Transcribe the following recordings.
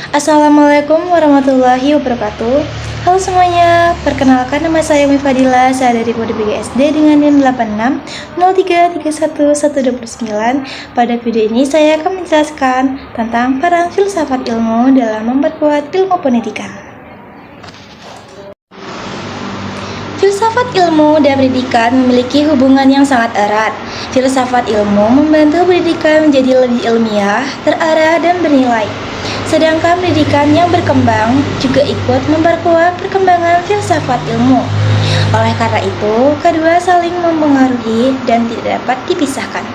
Assalamualaikum warahmatullahi wabarakatuh. Halo semuanya, perkenalkan nama saya Umi Fadila. Saya dari Kode BGSD dengan NIM 8603311129. Pada video ini saya akan menjelaskan tentang peran filsafat ilmu dalam memperkuat ilmu pendidikan. Filsafat ilmu dan pendidikan memiliki hubungan yang sangat erat. Filsafat ilmu membantu pendidikan menjadi lebih ilmiah, terarah, dan bernilai. Sedangkan pendidikan yang berkembang juga ikut memperkuat perkembangan filsafat ilmu. Oleh karena itu, kedua saling mempengaruhi dan tidak dapat dipisahkan.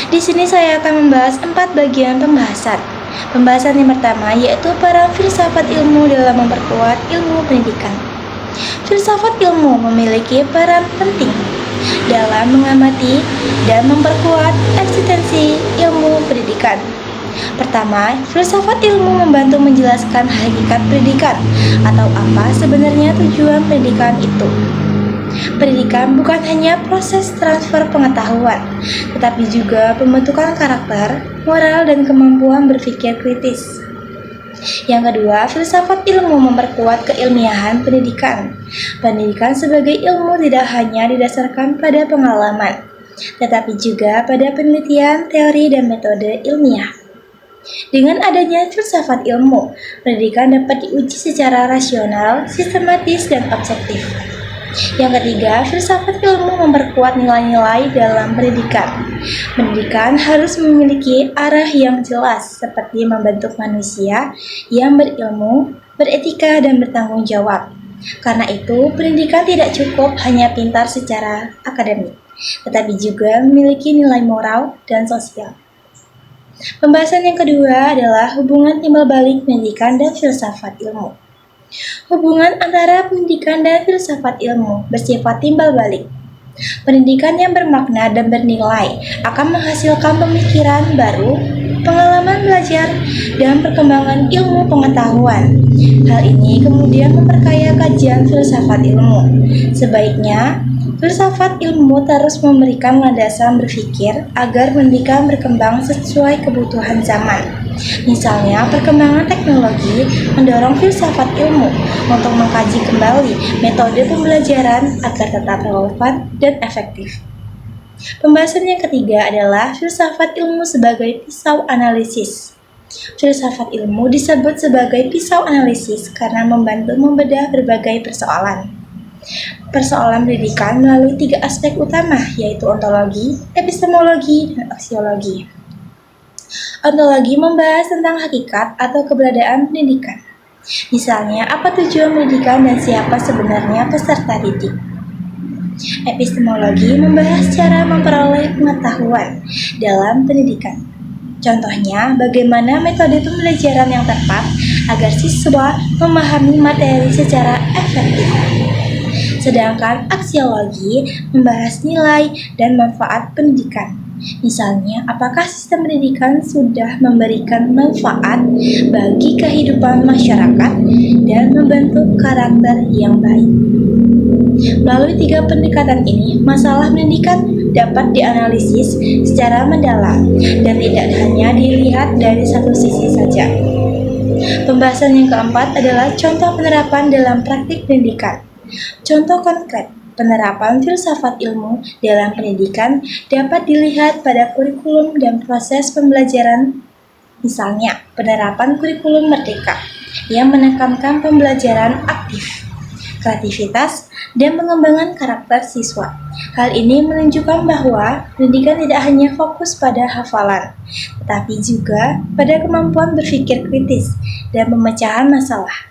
Di sini saya akan membahas 4 bagian pembahasan. Pembahasan yang pertama yaitu peran filsafat ilmu dalam memperkuat ilmu pendidikan. Filsafat ilmu memiliki peran penting dalam mengamati dan memperkuat eksistensi ilmu pendidikan. Pertama, filsafat ilmu membantu menjelaskan hakikat pendidikan atau apa sebenarnya tujuan pendidikan itu. Pendidikan bukan hanya proses transfer pengetahuan, tetapi juga pembentukan karakter, moral, dan kemampuan berpikir kritis. Yang kedua, filsafat ilmu memperkuat keilmiahan pendidikan. Pendidikan sebagai ilmu tidak hanya didasarkan pada pengalaman, tetapi juga pada penelitian, teori, dan metode ilmiah. Dengan adanya filsafat ilmu, pendidikan dapat diuji secara rasional, sistematis, dan objektif. Yang ketiga, filsafat ilmu memperkuat nilai-nilai dalam pendidikan. Pendidikan harus memiliki arah yang jelas, seperti membentuk manusia yang berilmu, beretika, dan bertanggung jawab. Karena itu, pendidikan tidak cukup hanya pintar secara akademik, tetapi juga memiliki nilai moral dan sosial. Pembahasan yang kedua adalah hubungan timbal balik pendidikan dan filsafat ilmu. Hubungan antara pendidikan dan filsafat ilmu bersifat timbal balik. Pendidikan yang bermakna dan bernilai akan menghasilkan pemikiran baru, pengalaman belajar, dan perkembangan ilmu pengetahuan. Hal ini kemudian memperkaya kajian filsafat ilmu. Sebaiknya, filsafat ilmu terus memberikan landasan berpikir agar pendidikan berkembang sesuai kebutuhan zaman. Misalnya, perkembangan teknologi mendorong filsafat ilmu untuk mengkaji kembali metode pembelajaran agar tetap relevan dan efektif. Pembahasan yang ketiga adalah filsafat ilmu sebagai pisau analisis. Filsafat ilmu disebut sebagai pisau analisis karena membantu membedah berbagai persoalan pendidikan melalui 3 aspek utama, yaitu ontologi, epistemologi, dan aksiologi. Ontologi membahas tentang hakikat atau keberadaan pendidikan. Misalnya, apa tujuan pendidikan dan siapa sebenarnya peserta didik. Epistemologi membahas cara memperoleh pengetahuan dalam pendidikan. Contohnya, bagaimana metode pembelajaran yang tepat agar siswa memahami materi secara efektif. Sedangkan aksiologi membahas nilai dan manfaat pendidikan. Misalnya, apakah sistem pendidikan sudah memberikan manfaat bagi kehidupan masyarakat dan membentuk karakter yang baik. Melalui 3 pendekatan ini, masalah pendidikan dapat dianalisis secara mendalam dan tidak hanya dilihat dari satu sisi saja. Pembahasan yang keempat adalah contoh penerapan dalam praktik pendidikan. Contoh konkret penerapan filsafat ilmu dalam pendidikan dapat dilihat pada kurikulum dan proses pembelajaran. Misalnya, penerapan kurikulum merdeka yang menekankan pembelajaran aktif, kreativitas, dan pengembangan karakter siswa. Hal ini menunjukkan bahwa pendidikan tidak hanya fokus pada hafalan, tetapi juga pada kemampuan berpikir kritis dan pemecahan masalah.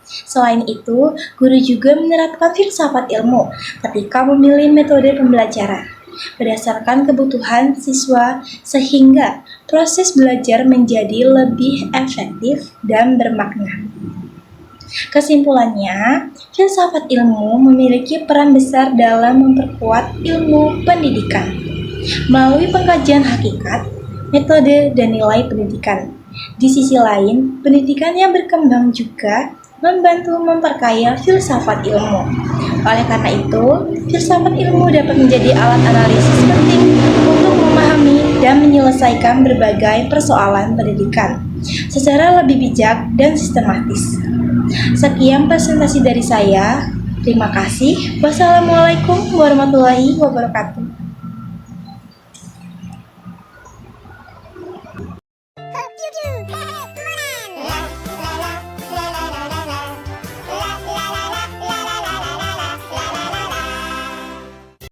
Selain itu, guru juga menerapkan filsafat ilmu ketika memilih metode pembelajaran berdasarkan kebutuhan siswa sehingga proses belajar menjadi lebih efektif dan bermakna. Kesimpulannya, filsafat ilmu memiliki peran besar dalam memperkuat ilmu pendidikan melalui pengkajian hakikat, metode, dan nilai pendidikan. Di sisi lain, pendidikan yang berkembang juga membantu memperkaya filsafat ilmu. Oleh karena itu, filsafat ilmu dapat menjadi alat analisis penting untuk memahami dan menyelesaikan berbagai persoalan pendidikan. secara lebih bijak dan sistematis. Sekian presentasi dari saya. Terima kasih. Wassalamualaikum warahmatullahi wabarakatuh.